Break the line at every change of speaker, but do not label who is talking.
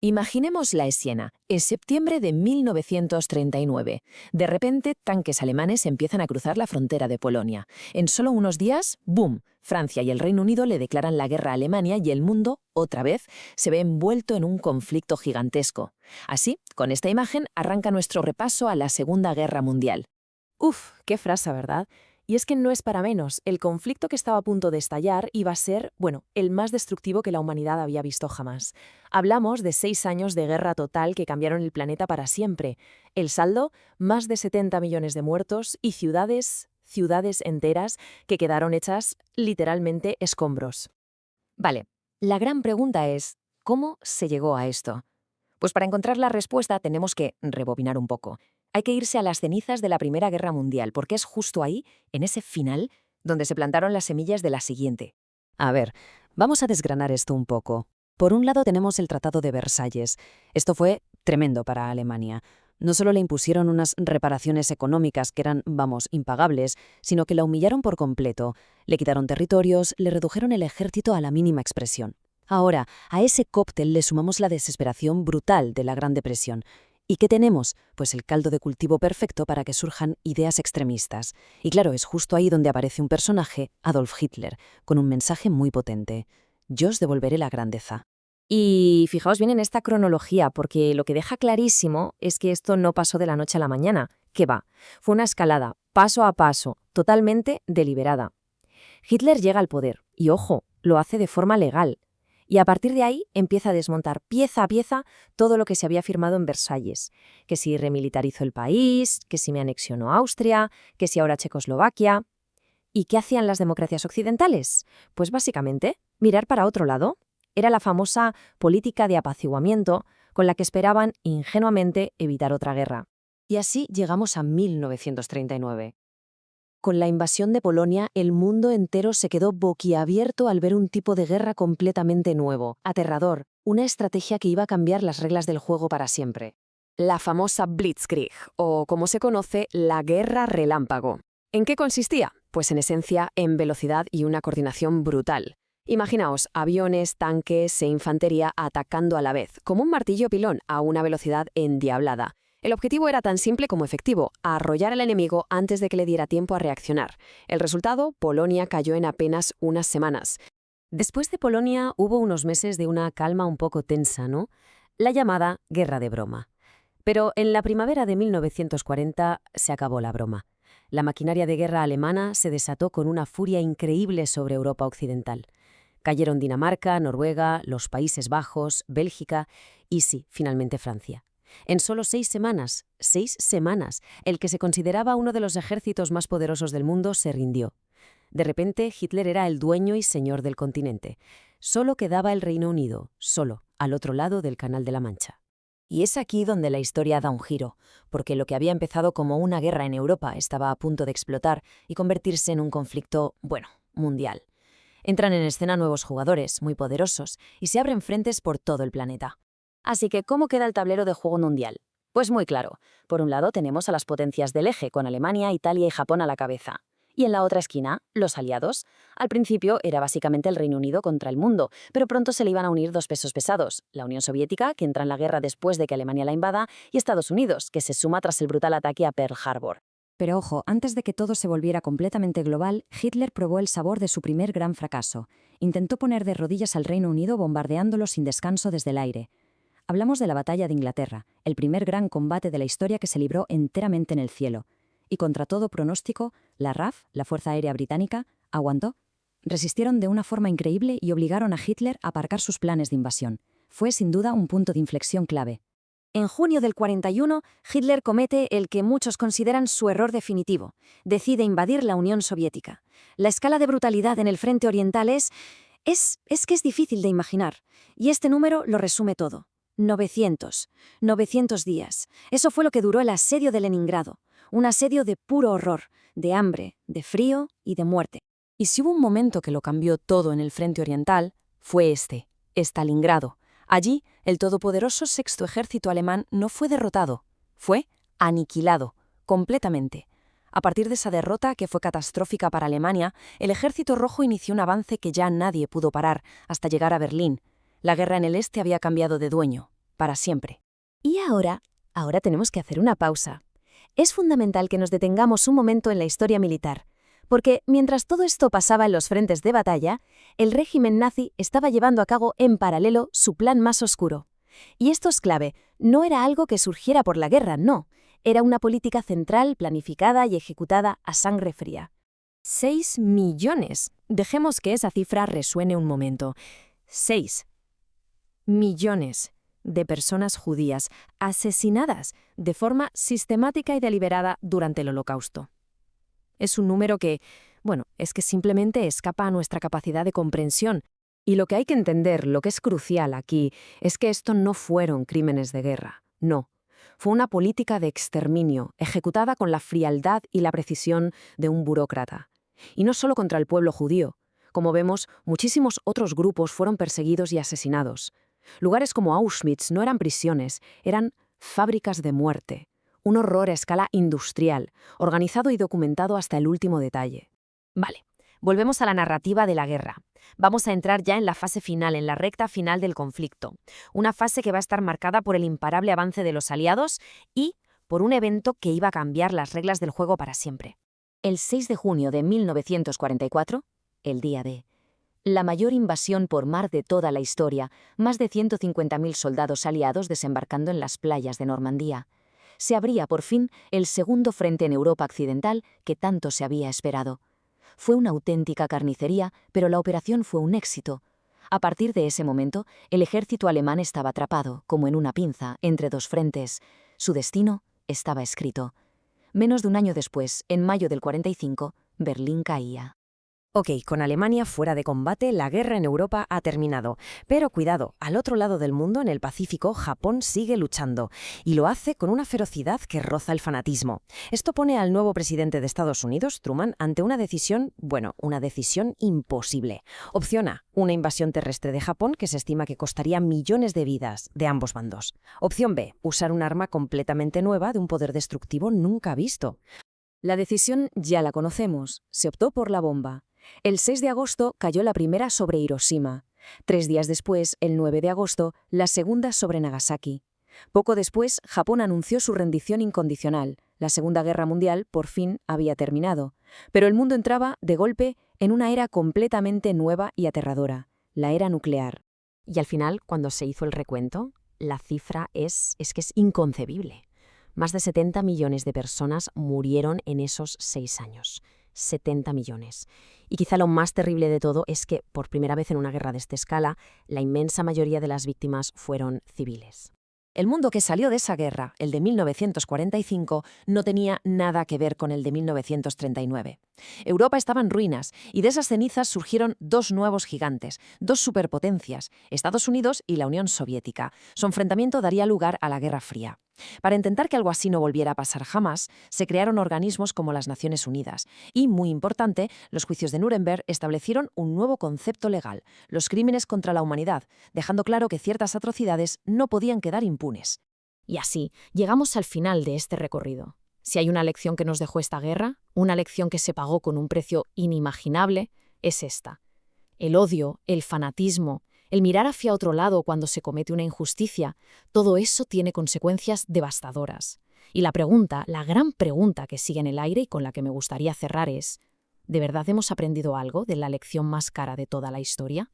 Imaginemos la escena, en septiembre de 1939. De repente, tanques alemanes empiezan a cruzar la frontera de Polonia. En solo unos días, ¡boom!, Francia y el Reino Unido le declaran la guerra a Alemania y el mundo, otra vez, se ve envuelto en un conflicto gigantesco. Así, con esta imagen, arranca nuestro repaso a la Segunda Guerra Mundial.
Uf, qué frase, ¿verdad? Y es que no es para menos, el conflicto que estaba a punto de estallar iba a ser, el más destructivo que la humanidad había visto jamás. Hablamos de 6 años de guerra total que cambiaron el planeta para siempre. El saldo, más de 70 millones de muertos y ciudades enteras que quedaron hechas literalmente escombros.
Vale, la gran pregunta es, ¿cómo se llegó a esto? Pues para encontrar la respuesta tenemos que rebobinar un poco. Hay que irse a las cenizas de la Primera Guerra Mundial, porque es justo ahí, en ese final, donde se plantaron las semillas de la siguiente.
A ver, vamos a desgranar esto un poco. Por un lado tenemos el Tratado de Versalles. Esto fue tremendo para Alemania. No solo le impusieron unas reparaciones económicas que eran, impagables, sino que la humillaron por completo. Le quitaron territorios, le redujeron el ejército a la mínima expresión. Ahora, a ese cóctel le sumamos la desesperación brutal de la Gran Depresión. ¿Y qué tenemos? Pues el caldo de cultivo perfecto para que surjan ideas extremistas. Y claro, es justo ahí donde aparece un personaje, Adolf Hitler, con un mensaje muy potente. Yo os devolveré la grandeza.
Y fijaos bien en esta cronología, porque lo que deja clarísimo es que esto no pasó de la noche a la mañana. ¿Qué va? Fue una escalada, paso a paso, totalmente deliberada. Hitler llega al poder, y ojo, lo hace de forma legal. Y a partir de ahí empieza a desmontar pieza a pieza todo lo que se había firmado en Versalles. Que si remilitarizó el país, que si me anexionó Austria, que si ahora Checoslovaquia. ¿Y qué hacían las democracias occidentales? Pues básicamente, mirar para otro lado. Era la famosa política de apaciguamiento con la que esperaban ingenuamente evitar otra guerra.
Y así llegamos a 1939. Con la invasión de Polonia, el mundo entero se quedó boquiabierto al ver un tipo de guerra completamente nuevo, aterrador, una estrategia que iba a cambiar las reglas del juego para siempre.
La famosa Blitzkrieg, o como se conoce, la guerra relámpago. ¿En qué consistía? Pues en esencia en velocidad y una coordinación brutal. Imaginaos aviones, tanques e infantería atacando a la vez, como un martillo pilón a una velocidad endiablada. El objetivo era tan simple como efectivo, arrollar al enemigo antes de que le diera tiempo a reaccionar. El resultado, Polonia cayó en apenas unas semanas.
Después de Polonia hubo unos meses de una calma un poco tensa, ¿no? La llamada Guerra de Broma. Pero en la primavera de 1940 se acabó la broma. La maquinaria de guerra alemana se desató con una furia increíble sobre Europa occidental. Cayeron Dinamarca, Noruega, los Países Bajos, Bélgica y sí, finalmente Francia. En solo 6 semanas, el que se consideraba uno de los ejércitos más poderosos del mundo se rindió. De repente, Hitler era el dueño y señor del continente. Solo quedaba el Reino Unido, solo, al otro lado del Canal de la Mancha.
Y es aquí donde la historia da un giro, porque lo que había empezado como una guerra en Europa estaba a punto de explotar y convertirse en un conflicto, mundial. Entran en escena nuevos jugadores, muy poderosos, y se abren frentes por todo el planeta. Así que, ¿cómo queda el tablero de juego mundial? Pues muy claro. Por un lado tenemos a las potencias del eje, con Alemania, Italia y Japón a la cabeza. Y en la otra esquina, los aliados. Al principio era básicamente el Reino Unido contra el mundo, pero pronto se le iban a unir 2 pesos pesados. La Unión Soviética, que entra en la guerra después de que Alemania la invada, y Estados Unidos, que se suma tras el brutal ataque a Pearl Harbor.
Pero ojo, antes de que todo se volviera completamente global, Hitler probó el sabor de su primer gran fracaso. Intentó poner de rodillas al Reino Unido bombardeándolo sin descanso desde el aire. Hablamos de la Batalla de Inglaterra, el primer gran combate de la historia que se libró enteramente en el cielo. Y contra todo pronóstico, la RAF, la Fuerza Aérea Británica, aguantó. Resistieron de una forma increíble y obligaron a Hitler a aparcar sus planes de invasión. Fue sin duda un punto de inflexión clave.
En junio del 41, Hitler comete el que muchos consideran su error definitivo. Decide invadir la Unión Soviética. La escala de brutalidad en el frente oriental es que es difícil de imaginar. Y este número lo resume todo. 900 días. Eso fue lo que duró el asedio de Leningrado. Un asedio de puro horror, de hambre, de frío y de muerte.
Y si hubo un momento que lo cambió todo en el frente oriental, fue Stalingrado. Allí, el todopoderoso Sexto Ejército alemán no fue derrotado, fue aniquilado, completamente. A partir de esa derrota, que fue catastrófica para Alemania, el Ejército Rojo inició un avance que ya nadie pudo parar, hasta llegar a Berlín. La guerra en el este había cambiado de dueño.
para siempre.
Y ahora tenemos que hacer una pausa. Es fundamental que nos detengamos un momento en la historia militar, porque mientras todo esto pasaba en los frentes de batalla, el régimen nazi estaba llevando a cabo en paralelo su plan más oscuro. Y esto es clave, no era algo que surgiera por la guerra, no. Era una política central, planificada y ejecutada a sangre fría. 6 millones. Dejemos que esa cifra resuene un momento. 6 millones de personas judías asesinadas de forma sistemática y deliberada durante el Holocausto. Es un número que, es que simplemente escapa a nuestra capacidad de comprensión. Y lo que hay que entender, lo que es crucial aquí, es que esto no fueron crímenes de guerra, no. Fue una política de exterminio, ejecutada con la frialdad y la precisión de un burócrata. Y no solo contra el pueblo judío. Como vemos, muchísimos otros grupos fueron perseguidos y asesinados. Lugares como Auschwitz no eran prisiones, eran fábricas de muerte. Un horror a escala industrial, organizado y documentado hasta el último detalle. Vale, volvemos a la narrativa de la guerra. Vamos a entrar ya en la fase final, en la recta final del conflicto. Una fase que va a estar marcada por el imparable avance de los aliados y por un evento que iba a cambiar las reglas del juego para siempre.
El 6 de junio de 1944, el día D, la mayor invasión por mar de toda la historia, más de 150.000 soldados aliados desembarcando en las playas de Normandía. Se abría por fin el segundo frente en Europa occidental que tanto se había esperado. Fue una auténtica carnicería, pero la operación fue un éxito. A partir de ese momento, el ejército alemán estaba atrapado, como en una pinza, entre dos frentes. Su destino estaba escrito. Menos de un año después, en mayo del 45, Berlín caía.
Ok, con Alemania fuera de combate, la guerra en Europa ha terminado. Pero cuidado, al otro lado del mundo, en el Pacífico, Japón sigue luchando. Y lo hace con una ferocidad que roza el fanatismo. Esto pone al nuevo presidente de Estados Unidos, Truman, ante una decisión imposible. Opción A, una invasión terrestre de Japón que se estima que costaría millones de vidas de ambos bandos. Opción B, usar un arma completamente nueva de un poder destructivo nunca visto.
La decisión ya la conocemos. Se optó por la bomba. El 6 de agosto cayó la primera sobre Hiroshima. 3 días después, el 9 de agosto, la segunda sobre Nagasaki. Poco después, Japón anunció su rendición incondicional. La Segunda Guerra Mundial, por fin, había terminado. Pero el mundo entraba, de golpe, en una era completamente nueva y aterradora, la era nuclear.
Y al final, cuando se hizo el recuento, la cifra es que es inconcebible. Más de 70 millones de personas murieron en esos 6 años. 70 millones. Y quizá lo más terrible de todo es que, por primera vez en una guerra de esta escala, la inmensa mayoría de las víctimas fueron civiles.
El mundo que salió de esa guerra, el de 1945, no tenía nada que ver con el de 1939. Europa estaba en ruinas y de esas cenizas surgieron dos nuevos gigantes, dos superpotencias, Estados Unidos y la Unión Soviética. Su enfrentamiento daría lugar a la Guerra Fría. Para intentar que algo así no volviera a pasar jamás, se crearon organismos como las Naciones Unidas y, muy importante, los juicios de Nuremberg establecieron un nuevo concepto legal, los crímenes contra la humanidad, dejando claro que ciertas atrocidades no podían quedar impunes.
Y así, llegamos al final de este recorrido. Si hay una lección que nos dejó esta guerra, una lección que se pagó con un precio inimaginable, es esta. El odio, el fanatismo, el mirar hacia otro lado cuando se comete una injusticia, todo eso tiene consecuencias devastadoras. Y la gran pregunta que sigue en el aire y con la que me gustaría cerrar es, ¿de verdad hemos aprendido algo de la lección más cara de toda la historia?